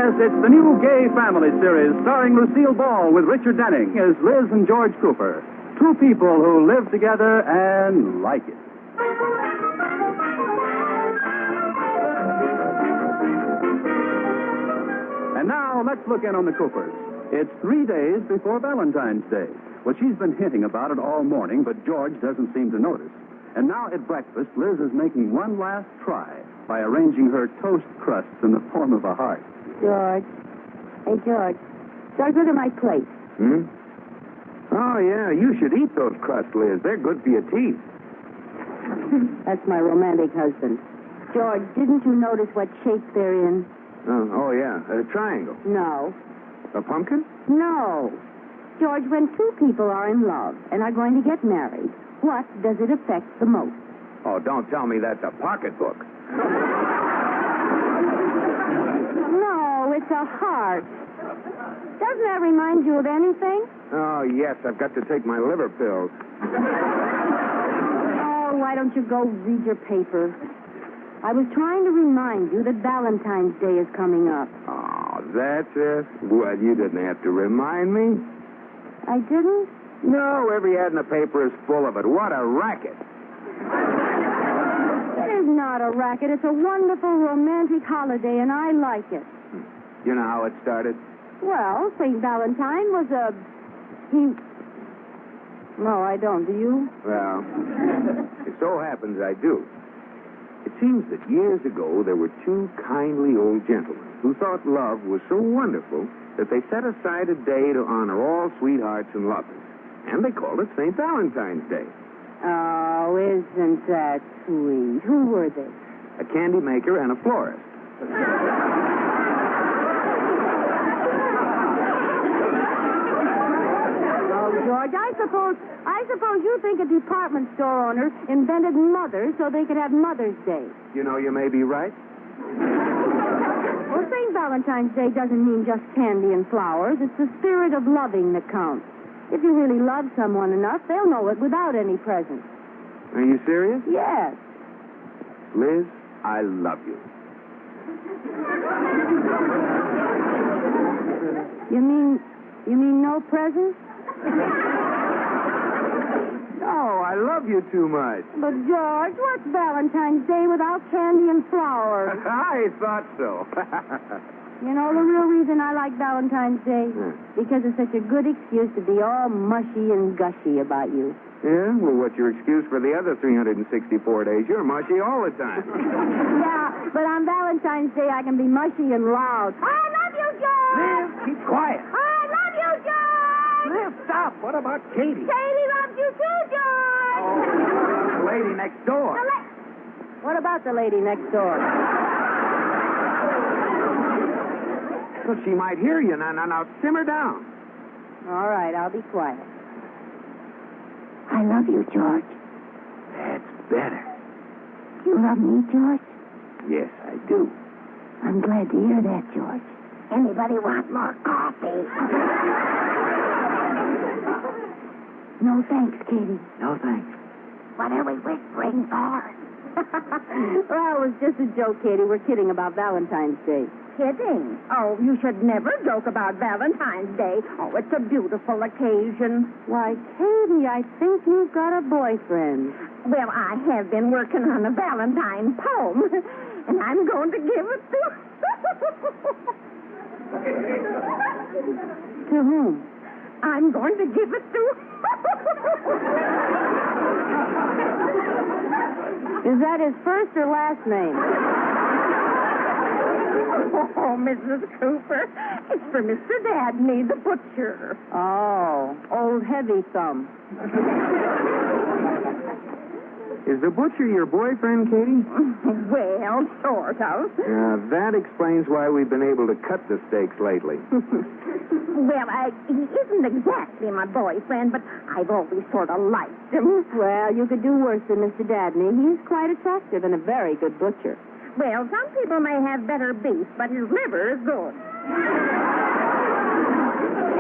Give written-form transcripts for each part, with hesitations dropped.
Yes, it's the new Gay Family series starring Lucille Ball with Richard Denning as Liz and George Cooper. Two people who live together and like it. And now, let's look in on the Coopers. It's 3 days before Valentine's Day. Well, she's been hinting about it all morning, but George doesn't seem to notice. And now at breakfast, Liz is making one last try by arranging her toast crusts in the form of a heart. George. Hey, George. George, look at my plate. Oh, yeah, you should eat those crusts, Liz. They're good for your teeth. That's my romantic husband. George, didn't you notice what shape they're in? Oh, yeah, a triangle. No. A pumpkin? No. George, when two people are in love and are going to get married, what does it affect the most? Oh, don't tell me that's a pocketbook. No, it's a heart. Doesn't that remind you of anything? Oh, yes, I've got to take my liver pills. Oh, why don't you go read your paper? I was trying to remind you that Valentine's Day is coming up. Oh, that's it? Well, you didn't have to remind me. I didn't? No, every ad in the paper is full of it. What a racket. It is not a racket. It's a wonderful romantic holiday, and I like it. You know how it started? Well, St. Valentine was No, I don't. Do you? Well, it so happens I do. It seems that years ago there were two kindly old gentlemen who thought love was so wonderful that they set aside a day to honor all sweethearts and lovers. And they called it St. Valentine's Day. Oh, isn't that sweet? Who were they? A candy maker and a florist. Oh, George, I suppose you think a department store owner invented Mother so they could have Mother's Day. You know, you may be right. Well, St. Valentine's Day doesn't mean just candy and flowers. It's the spirit of loving that counts. If you really love someone enough, they'll know it without any presents. Are you serious? Yes. Liz, I love you. You mean no presents? No, I love you too much. But, George, what's Valentine's Day without candy and flowers? I thought so. You know the real reason I like Valentine's Day? Because it's such a good excuse to be all mushy and gushy about you. Yeah? Well, what's your excuse for the other 364 days? You're mushy all the time. Yeah, but on Valentine's Day I can be mushy and loud. I love you, George! Liz, keep quiet. I love you, George! Liz, stop. What about Katie? Katie loves you too, George! Oh, the lady next door. What about the lady next door? Well, she might hear you. Now, simmer down. All right, I'll be quiet. I love you, George. That's better. You love me, George? Yes, I do. I'm glad to hear that, George. Anybody want more coffee? No thanks, Katie. No, thanks. What are we whispering for? Well, it was just a joke, Katie. We're kidding about Valentine's Day. Kidding? Oh, you should never joke about Valentine's Day. Oh, it's a beautiful occasion. Why, Katie, I think you've got a boyfriend. Well, I have been working on a Valentine poem, and I'm going to give it to... To whom? I'm going to give it to... Is that his first or last name? Oh, Mrs. Cooper, it's for Mr. Dabney, the butcher. Oh, old heavy thumb. Is the butcher your boyfriend, Katie? Well, sort of. That explains why we've been able to cut the steaks lately. Well, he isn't exactly my boyfriend, but I've always sort of liked him. Well, you could do worse than Mr. Dabney. He's quite attractive and a very good butcher. Well, some people may have better beef, but his liver is good.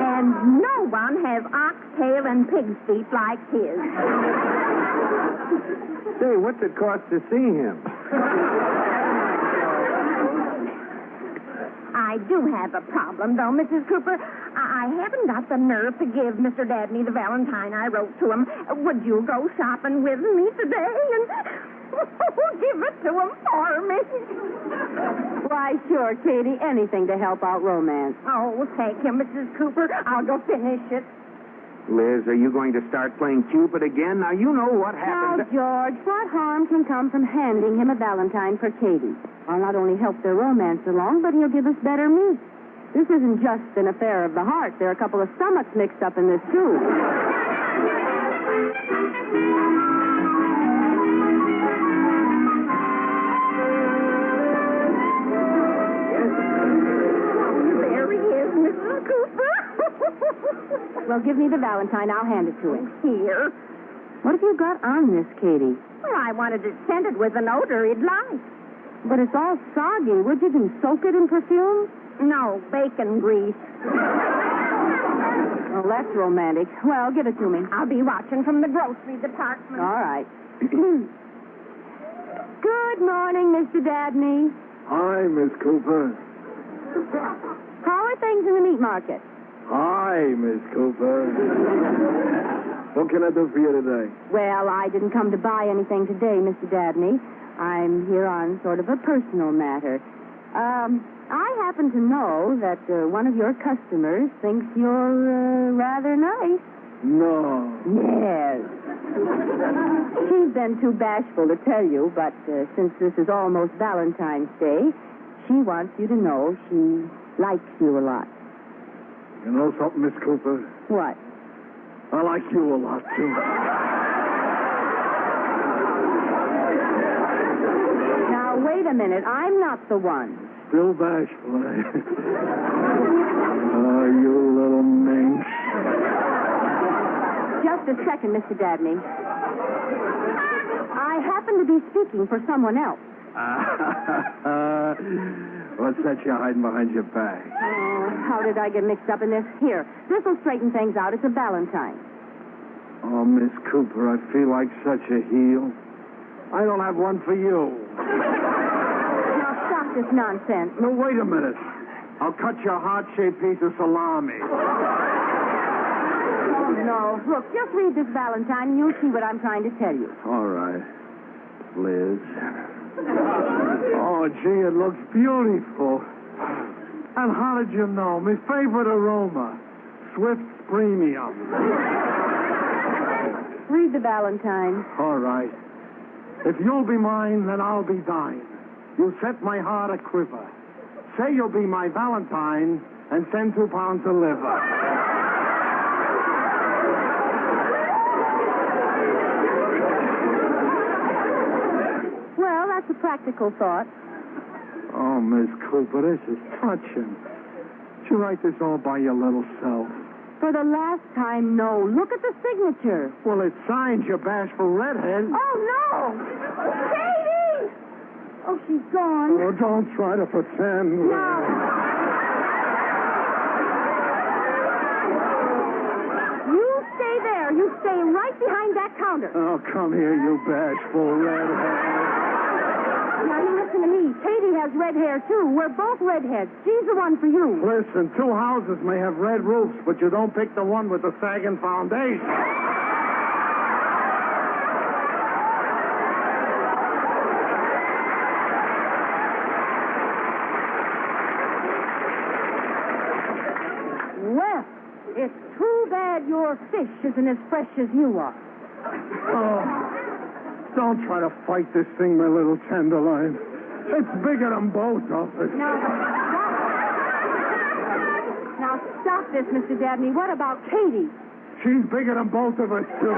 And no one has oxtail and pig's feet like his. Say, what's it cost to see him? I I do have a problem, though, Mrs. Cooper. I haven't got the nerve to give Mr. Dabney the valentine I wrote to him. Would you go shopping with me today and give it to him for me? Why, sure, Katie. Anything to help out romance. Oh, thank you, Mrs. Cooper. I'll go finish it. Liz, are you going to start playing Cupid again? Now, you know what Now, happened. George, what harm can come from handing him a valentine for Katie? I'll not only help their romance along, but he'll give us better meat. This isn't just an affair of the heart. There are a couple of stomachs mixed up in this, too. There he is, Mrs. Cooper. Well, give me the valentine. I'll hand it to him. Here. What have you got on this, Katie? Well, I wanted it scented with an odor he'd like. But it's all soggy. Would you do soak it in perfume? No, bacon grease. Well, that's romantic. Well, give it to me. I'll be watching from the grocery department. All right. Good morning, Mr. Dabney. Hi, Miss Cooper. How are things in the meat market? Hi, Miss Cooper. What can I do for you today? Well, I didn't come to buy anything today, Mr. Dabney. I'm here on sort of a personal matter. I happen to know that one of your customers thinks you're rather nice. No. Yes. She's been too bashful to tell you, but since this is almost Valentine's Day, she wants you to know she likes you a lot. You know something, Miss Cooper? What? I like you a lot, too. Now, wait a minute. I'm not the one. Still bashful, eh? Oh, you little minx. Just a second, Mr. Dabney. I happen to be speaking for someone else. What's that you're hiding behind your back? Oh, how did I get mixed up in this? Here, this'll straighten things out. It's a valentine. Oh, Miss Cooper, I feel like such a heel. I don't have one for you. Now, stop this nonsense. No, wait a minute. I'll cut your heart-shaped piece of salami. Oh, no. Look, just read this valentine and you'll see what I'm trying to tell you. All right, Liz. Oh, gee, it looks beautiful. And how did you know? My favorite aroma, Swift's Premium. Read the valentine. All right. If you'll be mine, then I'll be thine. You set my heart a quiver. Say you'll be my valentine and send 2 pounds of liver. Well, that's a practical thought. Oh, Miss Cooper, this is touching. Did you write this all by your little self? For the last time, no. Look at the signature. Well, it signs your bashful redhead. Oh, no! Katie! Oh, she's gone. Oh, don't try to pretend. No. You stay there. You stay right behind that counter. Oh, come here, you bashful redhead. Now, you listen to me. Katie has red hair, too. We're both redheads. She's the one for you. Listen, 2 houses may have red roofs, but you don't pick the one with the sagging foundation. Well, it's too bad your fish isn't as fresh as you are. Oh, don't try to fight this thing, my little tenderloin. It's bigger than both of us. Now, stop this, Mr. Dabney. What about Katie? She's bigger than both of us, too.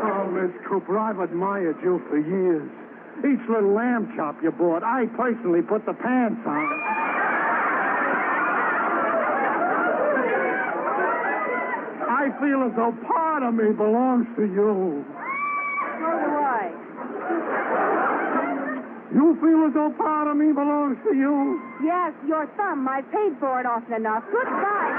Oh, Miss Cooper, I've admired you for years. Each little lamb chop you bought, I personally put the pants on. I feel as though part of me belongs to you. So do I. You feel as though part of me belongs to you? Yes, your thumb. I paid for it often enough. Goodbye.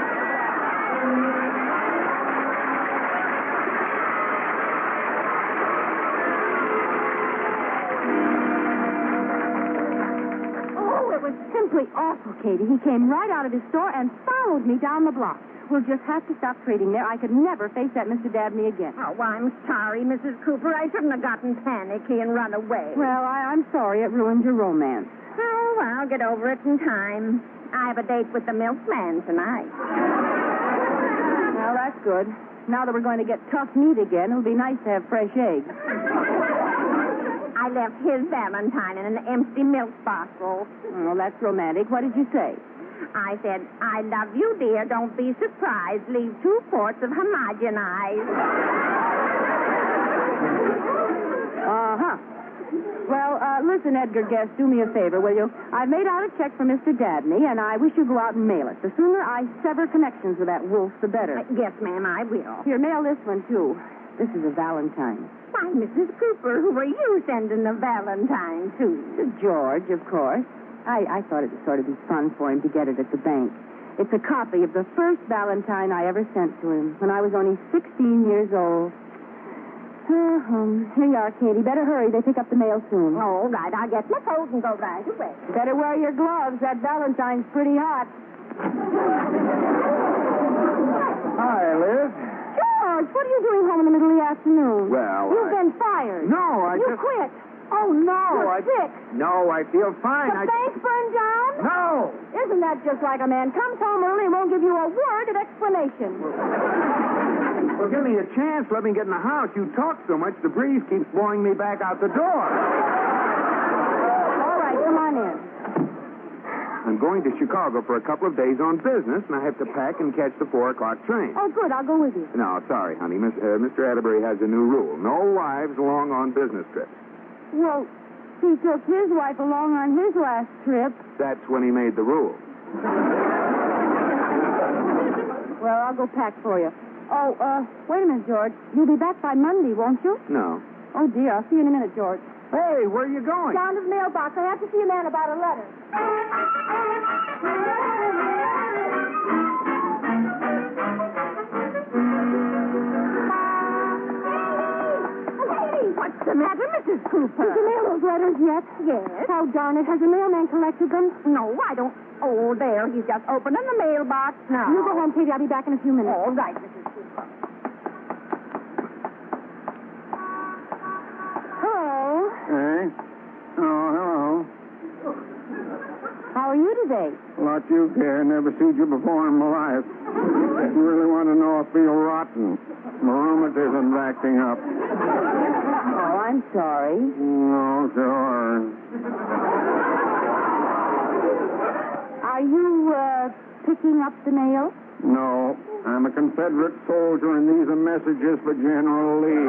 Oh, it was simple simply awful, Katie. He came right out of his store and followed me down the block. We'll just have to stop trading there. I could never face that Mr. Dabney again. Oh, I'm sorry, Mrs. Cooper. I shouldn't have gotten panicky and run away. Well, I'm sorry it ruined your romance. Oh, I'll get over it in time. I have a date with the milkman tonight. Well, that's good. Now that we're going to get tough meat again, it'll be nice to have fresh eggs. I left his valentine in an empty milk bottle. Oh, that's romantic. What did you say? I said, I love you, dear. Don't be surprised. Leave 2 quarts of homogenized. Uh-huh. Well, listen, Edgar Guest, do me a favor, will you? I've made out a check for Mr. Dabney, and I wish you'd go out and mail it. The sooner I sever connections with that wolf, the better. Yes, ma'am, I will. Here, mail this one, too. This is a valentine. Why, Mrs. Cooper, who are you sending a valentine to? To George, of course. I thought it would sort of be fun for him to get it at the bank. It's a copy of the first valentine I ever sent to him when I was only 16 years old. Here you are, Katie. Better hurry. They pick up the mail soon. All right, I'll get my coat and go right away. Better wear your gloves. That valentine's pretty hot. Hi, Liz. George, what are you doing home in the middle of the afternoon? Well, You've been fired. No, I You just... quit. Oh, no. You're sick. No, I feel fine. The bank burned down? No! Isn't that just like a man comes home early and won't give you a word of explanation? Well, give me a chance. Let me get in the house. You talk so much, the breeze keeps blowing me back out the door. All right, come on in. I'm going to Chicago for a couple of days on business, and I have to pack and catch the 4 o'clock train. Oh, good. I'll go with you. No, sorry, honey. Mr. Atterbury has a new rule. No wives along on business trips. Well, he took his wife along on his last trip. That's when he made the rule. Well, I'll go pack for you. Oh, wait a minute, George. You'll be back by Monday, won't you? No. Oh, dear. I'll see you in a minute, George. Hey, where are you going? Down to the mailbox. I have to see a man about a letter. What's the matter, Mrs. Cooper? Did you mail those letters yet? Yes. Oh, darn it. Has the mailman collected them? No, I don't. Oh, there. He's just opening the mailbox now. You go home, Katie. I'll be back in a few minutes. All right, Mrs. Cooper. Hello. Hey? Oh, hello. How are you today? Lot you care. Never seen you before in my life. You really want to know I feel rotten. My rheumatism's acting up. Oh, I'm sorry. No, sure. Are you, picking up the mail? No. I'm a Confederate soldier, and these are messages for General Lee.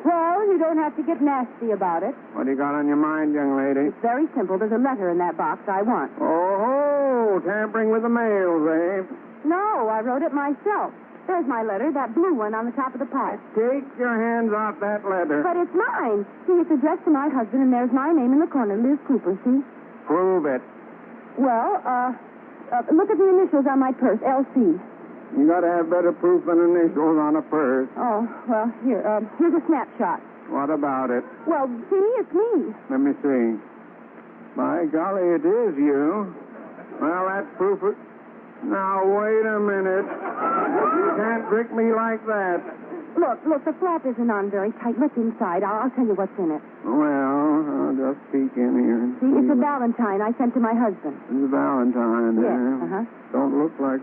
Well, you don't have to get nasty about it. What do you got on your mind, young lady? It's very simple. There's a letter in that box I want. Oh, tampering with the mails, eh? No, I wrote it myself. There's my letter, that blue one on the top of the pile. Take your hands off that letter. But it's mine. See, it's addressed to my husband, and there's my name in the corner, Liz Cooper, see? Prove it. Well, look at the initials on my purse, LC. You gotta have better proof than initials on a purse. Oh, well, here's a snapshot. What about it? Well, see, it's me. Let me see. By golly, it is you. Well, that's proof of... Now, wait a minute. You can't trick me like that. Look, the flap isn't on very tight. Look inside. I'll tell you what's in it. Well, I'll just peek in here and See, it's a valentine I sent to my husband. It's Valentine there. Yes, uh-huh. Don't look like...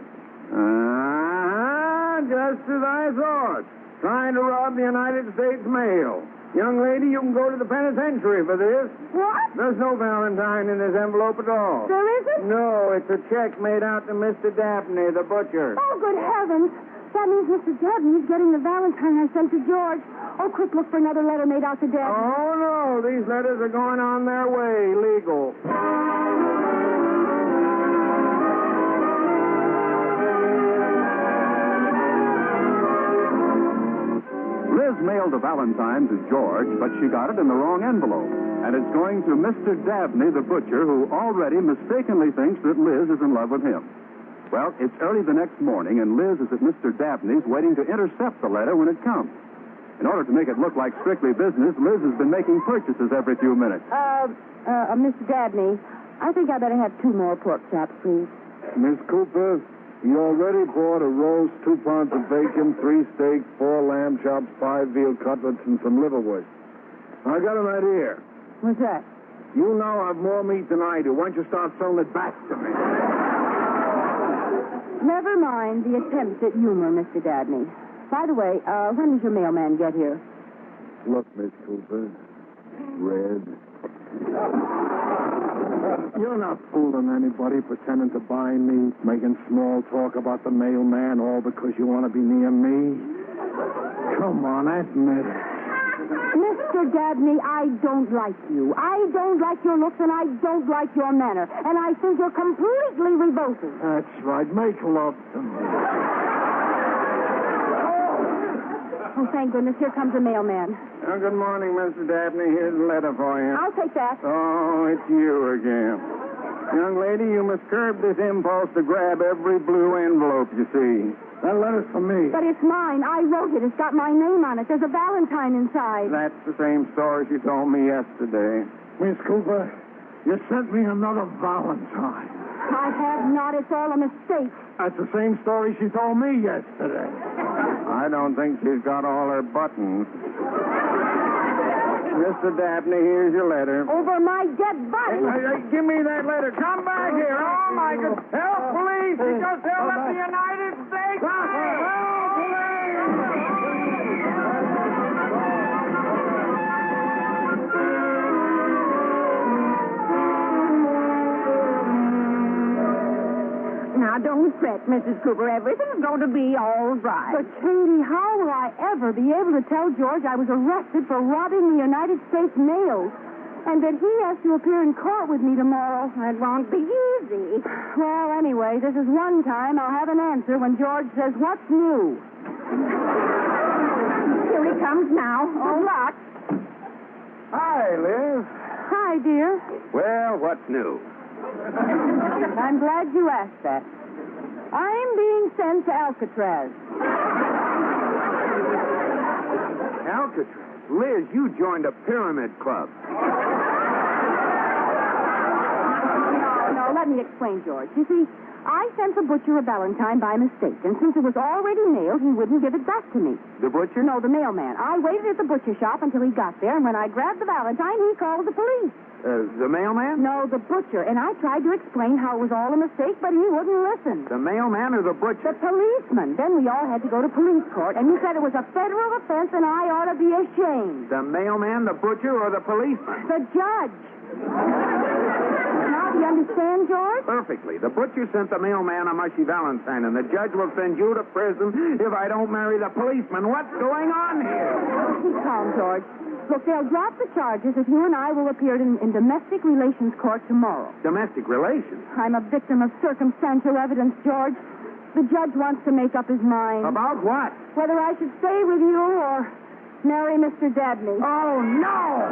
just as I thought. Trying to rob the United States mail. Young lady, you can go to the penitentiary for this. What? There's no Valentine in this envelope at all. There isn't? No, it's a check made out to Mr. Dabney, the butcher. Oh, good heavens. That means Mr. Dabney's getting the valentine I sent to George. Oh, quick, look for another letter made out to Dabney. Oh, no, these letters are going on their way, legal. Liz mailed a valentine to George, but she got it in the wrong envelope. And it's going to Mr. Dabney, the butcher, who already mistakenly thinks that Liz is in love with him. Well, it's early the next morning, and Liz is at Mr. Dabney's waiting to intercept the letter when it comes. In order to make it look like strictly business, Liz has been making purchases every few minutes. Mr. Dabney, I think I better have 2 more pork chops, please. Miss Cooper, you already bought a roast, 2 pounds of bacon, 3 steaks, 4 lamb chops, 5 veal cutlets, and some liverwurst. I got an idea. What's that? You now have more meat than I do. Why don't you start selling it back to me? Never mind the attempt at humor, Mr. Dabney. By the way, when does your mailman get here? Look, Miss Cooper, Red. You're not fooling anybody pretending to buy meat, making small talk about the mailman, all because you want to be near me. Come on, admit it. Mr. Dabney, I don't like you. I don't like your looks, and I don't like your manner. And I think you're completely revolting. That's right. Make love to me. Oh, thank goodness. Here comes the mailman. Good morning, Mr. Dabney. Here's a letter for you. I'll take that. Oh, it's you again. Young lady, you must curb this impulse to grab every blue envelope you see. That letter's for me. But it's mine. I wrote it. It's got my name on it. There's a valentine inside. That's the same story she told me yesterday. Miss Cooper, you sent me another valentine. I have not. It's all a mistake. That's the same story she told me yesterday. I don't think she's got all her buttons. Mr. Dabney, here's your letter. Over my dead body. Hey, give me that letter. Come back here. Oh, my God. Help, police. He just held up the United States. Help, Now, don't fret, Mrs. Cooper. Everything's going to be all right. But, Katie, how will I ever be able to tell George I was arrested for robbing the United States mail and that he has to appear in court with me tomorrow? It won't be easy. Well, anyway, this is one time I'll have an answer when George says, "What's new?" Here he comes now. Good luck. Hi, Liz. Hi, dear. Well, what's new? I'm glad you asked that. I'm being sent to Alcatraz. Alcatraz. Liz, you joined a pyramid club. No, let me explain, George. You see, I sent the butcher a valentine by mistake, and since it was already mailed, he wouldn't give it back to me. The butcher? No, the mailman. I waited at the butcher shop until he got there, and when I grabbed the valentine, he called the police. The mailman? No, the butcher. And I tried to explain how it was all a mistake, but he wouldn't listen. The mailman or the butcher? The policeman. Then we all had to go to police court, and he said it was a federal offense, and I ought to be ashamed. The mailman, the butcher, or the policeman? The judge. Now, do you understand, George? Perfectly. The butcher sent the mailman a mushy valentine, and the judge will send you to prison if I don't marry the policeman. What's going on here? Keep calm, George. Look, they'll drop the charges if you and I will appear in domestic relations court tomorrow. Domestic relations? I'm a victim of circumstantial evidence, George. The judge wants to make up his mind. About what? Whether I should stay with you or marry Mr. Dabney. Oh, no!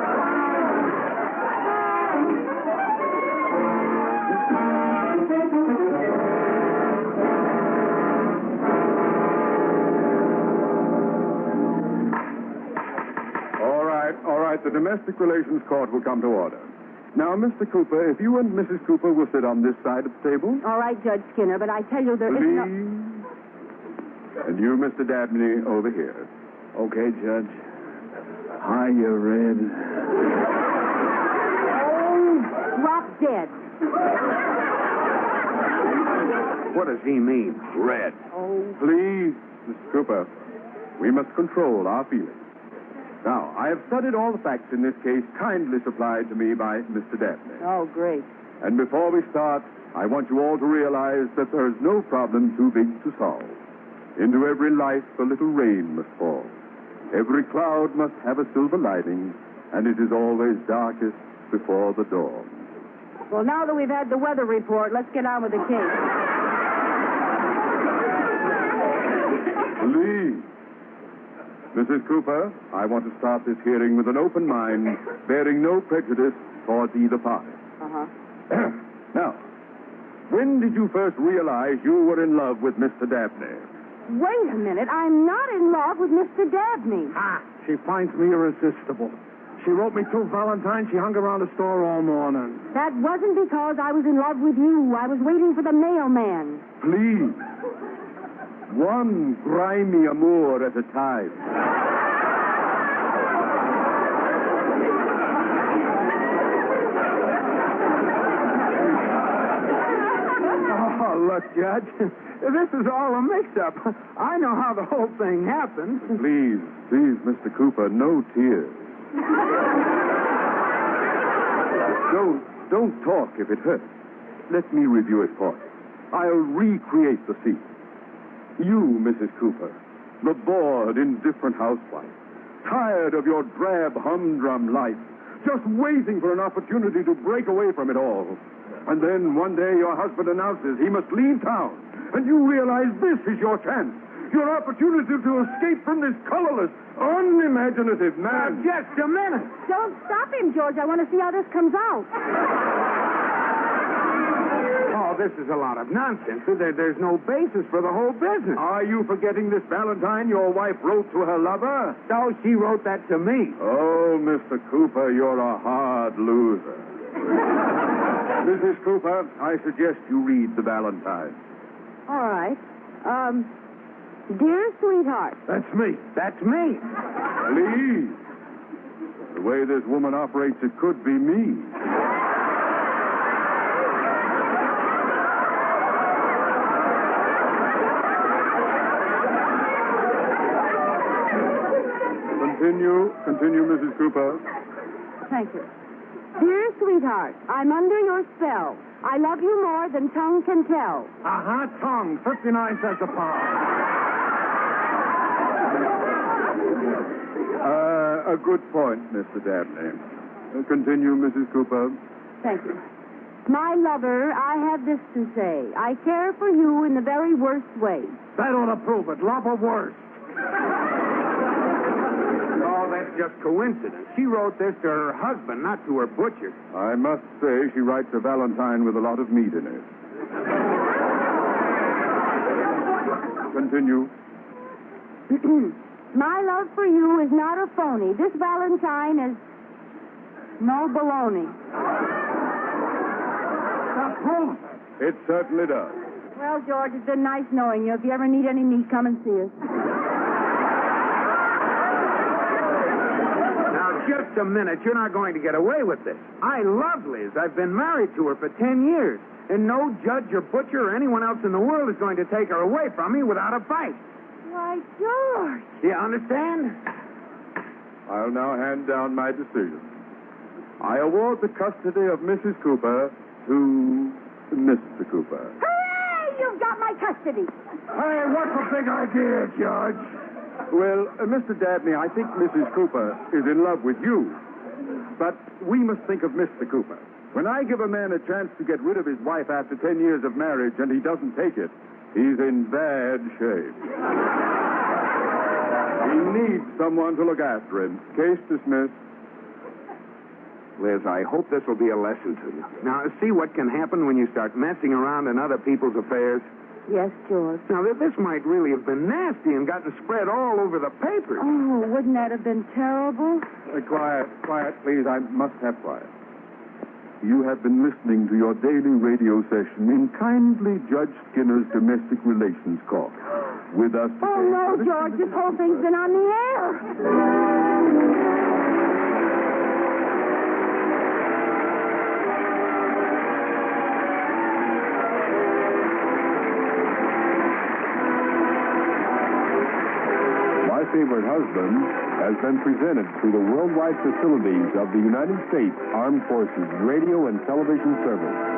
All right, the domestic relations court will come to order. Now, Mr. Cooper, if you and Mrs. Cooper will sit on this side of the table. All right, Judge Skinner, but I tell you there Please. isn't And you, Mr. Dabney, over here. Okay, Judge. Hiya, Red. drop dead. What does he mean, Red? Please, Mr. Cooper, we must control our feelings. Now, I have studied all the facts in this case kindly supplied to me by Mr. Dabney. Oh, great. And before we start, I want you all to realize that there is no problem too big to solve. Into every life a little rain must fall. Every cloud must have a silver lining, and it is always darkest before the dawn. Well, now that we've had the weather report, let's get on with the case. Please. Mrs. Cooper, I want to start this hearing with an open mind, bearing no prejudice towards either party. Uh-huh. Now, when did you first realize you were in love with Mr. Dabney? Wait a minute. I'm not in love with Mr. Dabney. Ah, she finds me irresistible. She wrote me 2 valentines. She hung around the store all morning. That wasn't because I was in love with you. I was waiting for the mailman. Please. One grimy amour at a time. Oh, look, Judge. This is all a mix-up. I know how the whole thing happened. Please, Mr. Cooper, no tears. Don't talk if it hurts. Let me review it for you. I'll recreate the scene. You, Mrs. Cooper, the bored, indifferent housewife, tired of your drab, humdrum life, just waiting for an opportunity to break away from it all. And then one day your husband announces he must leave town, and you realize this is your chance, your opportunity to escape from this colorless, unimaginative man. Just a minute. Don't stop him, George. I want to see how this comes out. Oh, this is a lot of nonsense. There's no basis for the whole business. Are you forgetting this valentine your wife wrote to her lover? So she wrote that to me. Oh, Mr. Cooper, you're a hard loser. Mrs. Cooper, I suggest you read the valentine. All right. Dear sweetheart. That's me. That's me. Please. The way this woman operates, it could be me. Continue, Mrs. Cooper. Thank you. Dear sweetheart, I'm under your spell. I love you more than tongue can tell. Tongue. 59 cents a pound. A good point, Mr. Dabney. Continue, Mrs. Cooper. Thank you. My lover, I have this to say. I care for you in the very worst way. That ought to prove it. Love or worse. Oh, that's just coincidence. She wrote this to her husband, not to her butcher. I must say she writes a valentine with a lot of meat in it. Continue. My love for you is not a phony. This valentine is no baloney. That proves it. It certainly does. Well, George, it's been nice knowing you. If you ever need any meat, come and see us. Now, just a minute. You're not going to get away with this. I love Liz. I've been married to her for 10 years. And no judge or butcher or anyone else in the world is going to take her away from me without a fight. Why, George. You understand? I'll now hand down my decision. I award the custody of Mrs. Cooper to Mr. Cooper. Hooray! You've got my custody. Hey, what's the big idea, Judge? Well, Mr. Dabney, I think Mrs. Cooper is in love with you. But we must think of Mr. Cooper. When I give a man a chance to get rid of his wife after 10 years of marriage and he doesn't take it, he's in bad shape. He needs someone to look after him. Case dismissed. Liz, I hope this will be a lesson to you. Now, see what can happen when you start messing around in other people's affairs? Yes, George. Now, this might really have been nasty and gotten spread all over the papers. Oh, wouldn't that have been terrible? Quiet, please. I must have quiet. You have been listening to your daily radio session in kindly Judge Skinner's Domestic Relations Court. With us today... Oh, no, George. This whole thing's been on the air. My Favorite Husband has been presented through the worldwide facilities of the United States Armed Forces Radio and Television Service.